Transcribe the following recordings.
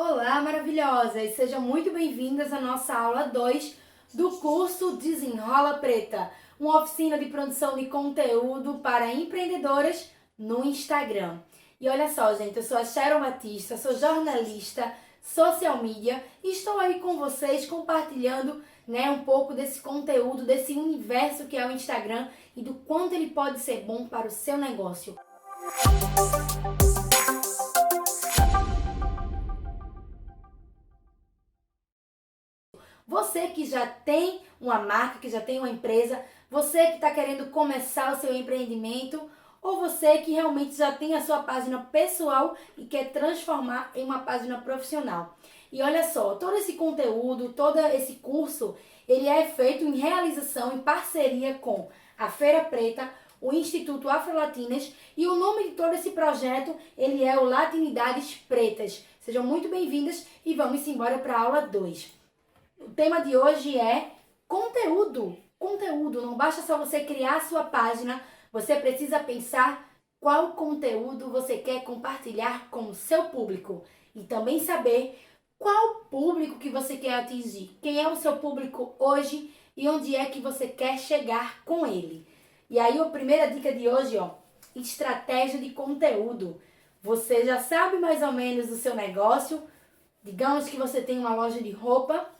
Olá, maravilhosas! Sejam muito bem-vindas à nossa aula 2 do curso Desenrola Preta, uma oficina de produção de conteúdo para empreendedoras no Instagram. E olha só, gente, eu sou a Sharon Batista, sou jornalista, social media e estou aí com vocês compartilhando, um pouco desse conteúdo, desse universo que é o Instagram e do quanto ele pode ser bom para o seu negócio. Você que já tem uma marca, que já tem uma empresa, você que está querendo começar o seu empreendimento, ou você que realmente já tem a sua página pessoal e quer transformar em uma página profissional. E olha só, todo esse conteúdo, todo esse curso, ele é feito em realização, em parceria com a Feira Preta, o Instituto Afrolatinas, e o nome de todo esse projeto, ele é o Latinidades Pretas. Sejam muito bem-vindas e vamos embora para a aula 2. O tema de hoje é conteúdo. Conteúdo. Não basta só você criar a sua página, você precisa pensar qual conteúdo você quer compartilhar com o seu público. E também saber qual público que você quer atingir. Quem é o seu público hoje e onde é que você quer chegar com ele. E aí a primeira dica de hoje, estratégia de conteúdo. Você já sabe mais ou menos o seu negócio. Digamos que você tem uma loja de roupa.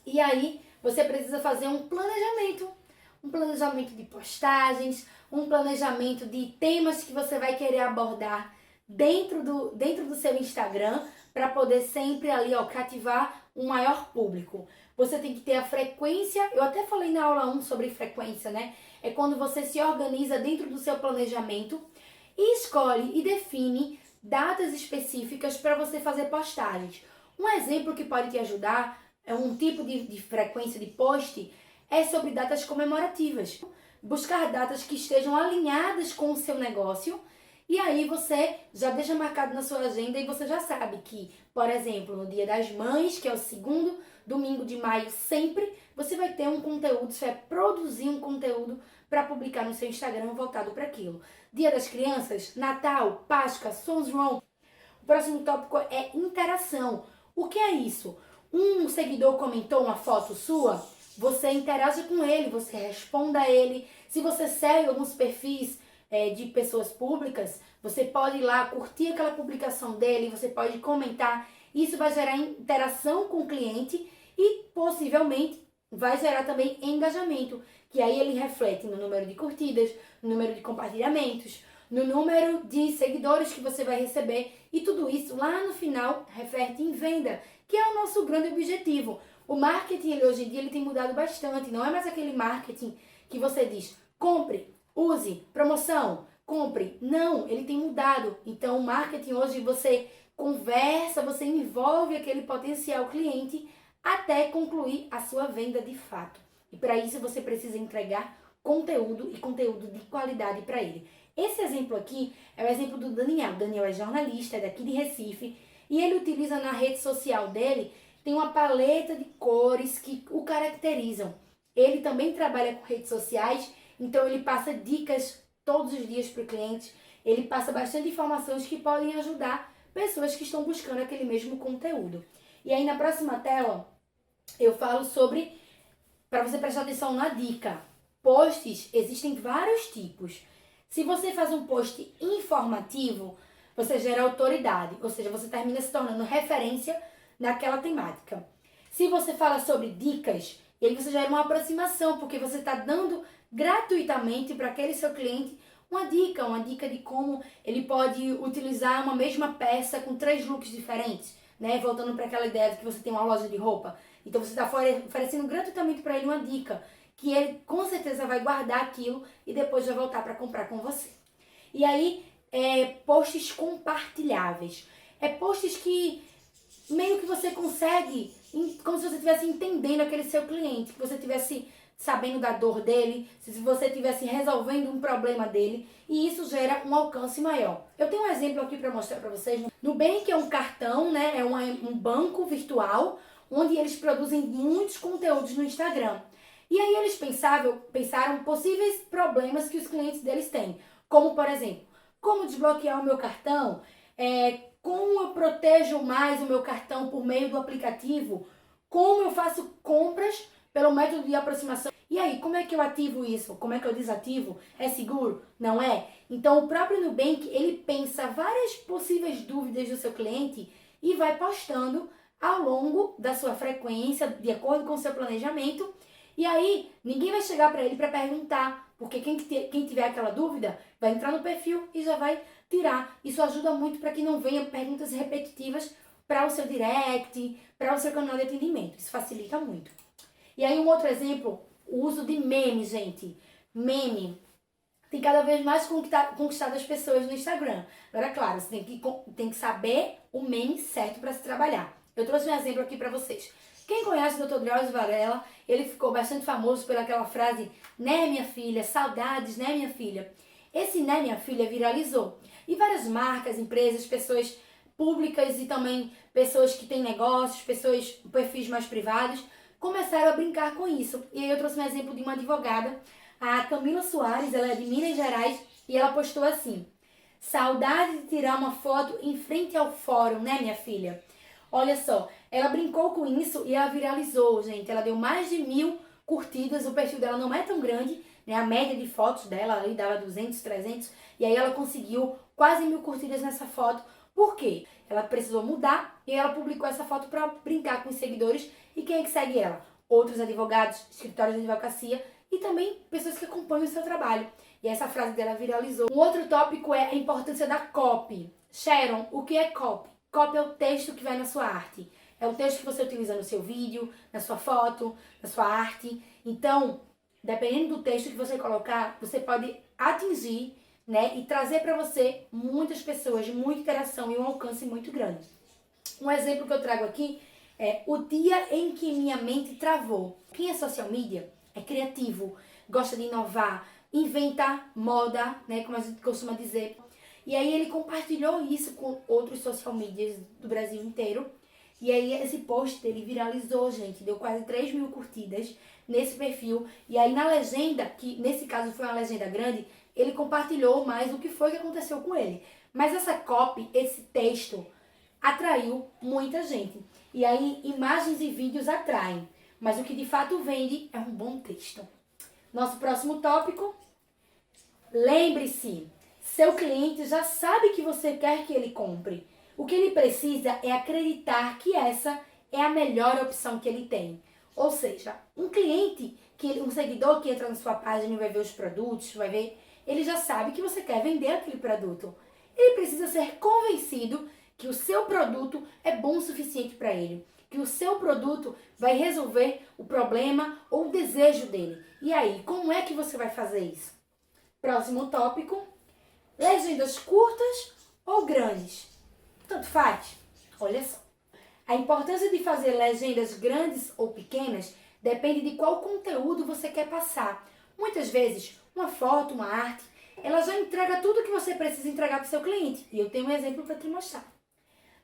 E aí você precisa fazer um planejamento de postagens, um planejamento de temas que você vai querer abordar dentro do seu Instagram para poder sempre ali cativar um maior público. Você tem que ter a frequência, eu até falei na aula 1 sobre frequência, né? É quando você se organiza dentro do seu planejamento e escolhe e define datas específicas para você fazer postagens. Um exemplo que pode te ajudar é um tipo de frequência de post, é sobre datas comemorativas. Buscar datas que estejam alinhadas com o seu negócio e aí você já deixa marcado na sua agenda e você já sabe que, por exemplo, no Dia das Mães, que é o segundo domingo de maio sempre, você vai ter um conteúdo, você vai produzir um conteúdo para publicar no seu Instagram voltado para aquilo. Dia das Crianças, Natal, Páscoa, São João. O próximo tópico é interação. O que é isso? Um seguidor comentou uma foto sua, você interage com ele, você responda a ele. Se você segue alguns perfis de pessoas públicas, você pode ir lá curtir aquela publicação dele, você pode comentar. Isso vai gerar interação com o cliente e possivelmente vai gerar também engajamento, que aí ele reflete no número de curtidas, no número de compartilhamentos, no número de seguidores que você vai receber, e tudo isso lá no final reflete em venda, que é o nosso grande objetivo. O marketing hoje em dia ele tem mudado bastante, não é mais aquele marketing que você diz, compre, use, promoção, compre. Não, ele tem mudado. Então o marketing hoje você conversa, você envolve aquele potencial cliente até concluir a sua venda de fato. E para isso você precisa entregar conteúdo e conteúdo de qualidade para ele. Esse exemplo aqui é o exemplo do Daniel. O Daniel é jornalista, é daqui de Recife, e ele utiliza na rede social dele, tem uma paleta de cores que o caracterizam. Ele também trabalha com redes sociais, então ele passa dicas todos os dias para o cliente, ele passa bastante informações que podem ajudar pessoas que estão buscando aquele mesmo conteúdo. E aí na próxima tela eu falo sobre, para você prestar atenção na dica, posts existem vários tipos. Se você faz um post informativo, você gera autoridade, ou seja, você termina se tornando referência naquela temática. Se você fala sobre dicas, e aí você gera uma aproximação, porque você está dando gratuitamente para aquele seu cliente uma dica de como ele pode utilizar uma mesma peça com 3 looks diferentes, né? Voltando para aquela ideia de que você tem uma loja de roupa. Então você está oferecendo gratuitamente para ele uma dica, que ele com certeza vai guardar aquilo e depois vai voltar para comprar com você. E aí, posts compartilháveis. É posts que meio que você consegue, como se você estivesse entendendo aquele seu cliente, que você estivesse sabendo da dor dele, se você estivesse resolvendo um problema dele, e isso gera um alcance maior. Eu tenho um exemplo aqui para mostrar para vocês. Nubank é um cartão, né? É um banco virtual, onde eles produzem muitos conteúdos no Instagram. E aí eles pensaram possíveis problemas que os clientes deles têm. Como, por exemplo, como desbloquear o meu cartão, como eu protejo mais o meu cartão por meio do aplicativo, como eu faço compras pelo método de aproximação. E aí, como é que eu ativo isso? Como é que eu desativo? É seguro? Não é? Então, o próprio Nubank, ele pensa várias possíveis dúvidas do seu cliente e vai postando ao longo da sua frequência, de acordo com o seu planejamento. E aí, ninguém vai chegar para ele para perguntar, porque quem tiver aquela dúvida vai entrar no perfil e já vai tirar. Isso ajuda muito para que não venha perguntas repetitivas para o seu direct, para o seu canal de atendimento. Isso facilita muito. E aí, um outro exemplo, o uso de meme, gente. Meme tem cada vez mais conquistado as pessoas no Instagram. Agora, claro, você tem que saber o meme certo para se trabalhar. Eu trouxe um exemplo aqui para vocês. Quem conhece o Dr. Drauzio Varela, ele ficou bastante famoso pelaquela frase, né, minha filha, saudades, né, minha filha. Esse né, minha filha viralizou. E várias marcas, empresas, pessoas públicas e também pessoas que têm negócios, pessoas, perfis mais privados, começaram a brincar com isso. E aí eu trouxe um exemplo de uma advogada, a Camila Soares, ela é de Minas Gerais, e ela postou assim: saudade de tirar uma foto em frente ao fórum, né, minha filha? Olha só, ela brincou com isso e ela viralizou, gente. Ela deu mais de 1000 curtidas, o perfil dela não é tão grande, né? A média de fotos dela ali dava 200, 300, e aí ela conseguiu quase 1000 curtidas nessa foto. Por quê? Ela precisou mudar e ela publicou essa foto para brincar com os seguidores. E quem é que segue ela? Outros advogados, escritórios de advocacia e também pessoas que acompanham o seu trabalho. E essa frase dela viralizou. Um outro tópico é a importância da copy. Sharon, o que é copy? Copy é o texto que vai na sua arte. É o texto que você utiliza no seu vídeo, na sua foto, na sua arte. Então, dependendo do texto que você colocar, você pode atingir, né, e trazer para você muitas pessoas, muita interação e um alcance muito grande. Um exemplo que eu trago aqui é o dia em que minha mente travou. Quem é social media é criativo, gosta de inovar, inventa moda, né, como a gente costuma dizer. E aí ele compartilhou isso com outros social medias do Brasil inteiro. E aí esse post dele viralizou, gente, deu quase 3.000 curtidas nesse perfil. E aí na legenda, que nesse caso foi uma legenda grande, ele compartilhou mais o que foi que aconteceu com ele. Mas essa copy, esse texto, atraiu muita gente. E aí imagens e vídeos atraem. Mas o que de fato vende é um bom texto. Nosso próximo tópico. Lembre-se, seu cliente já sabe que você quer que ele compre. O que ele precisa é acreditar que essa é a melhor opção que ele tem. Ou seja, um cliente, um seguidor que entra na sua página e vai ver os produtos, ele já sabe que você quer vender aquele produto. Ele precisa ser convencido que o seu produto é bom o suficiente para ele, que o seu produto vai resolver o problema ou o desejo dele. E aí, como é que você vai fazer isso? Próximo tópico, legendas curtas ou grandes? Tanto faz. Olha só, a importância de fazer legendas grandes ou pequenas depende de qual conteúdo você quer passar. Muitas vezes, uma foto, uma arte, ela já entrega tudo que você precisa entregar para o seu cliente. E eu tenho um exemplo para te mostrar.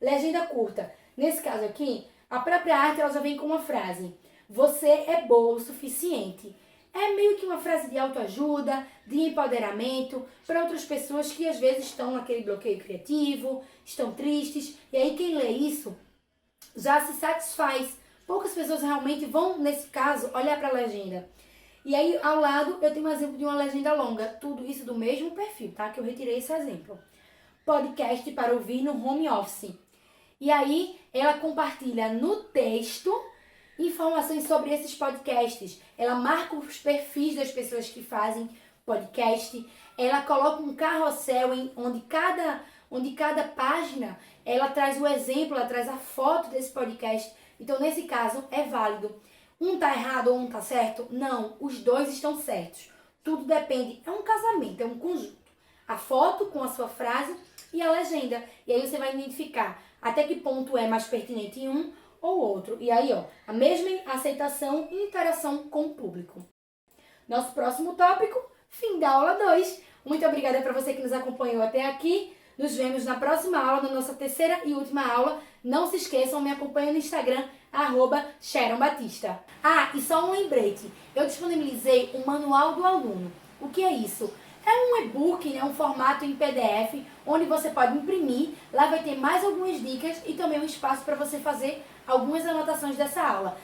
Legenda curta. Nesse caso aqui, a própria arte ela já vem com uma frase: você é boa o suficiente. É meio que uma frase de autoajuda, de empoderamento para outras pessoas que às vezes estão naquele bloqueio criativo, estão tristes. E aí quem lê isso já se satisfaz. Poucas pessoas realmente vão, nesse caso, olhar para a legenda. E aí ao lado eu tenho um exemplo de uma legenda longa. Tudo isso do mesmo perfil, tá? Que eu retirei esse exemplo. Podcast para ouvir no home office. E aí ela compartilha no texto informações sobre esses podcasts. Ela marca os perfis das pessoas que fazem podcast. Ela coloca um carrossel onde cada página ela traz o exemplo, ela traz a foto desse podcast. Então, nesse caso, é válido. Um tá errado ou um tá certo? Não, os dois estão certos. Tudo depende, é um casamento, é um conjunto. A foto com a sua frase e a legenda. E aí você vai identificar até que ponto é mais pertinente em um ou outro. E aí, ó, a mesma aceitação e interação com o público. Nosso próximo tópico, fim da aula 2. Muito obrigada para você que nos acompanhou até aqui. Nos vemos na próxima aula, na nossa terceira e última aula. Não se esqueçam, me acompanhem no Instagram, @SharonBatista. Ah, e só um lembrete. Eu disponibilizei um manual do aluno. O que é isso? É um e-book, né, um formato em PDF, onde você pode imprimir. Lá vai ter mais algumas dicas e também um espaço para você fazer algumas anotações dessa aula.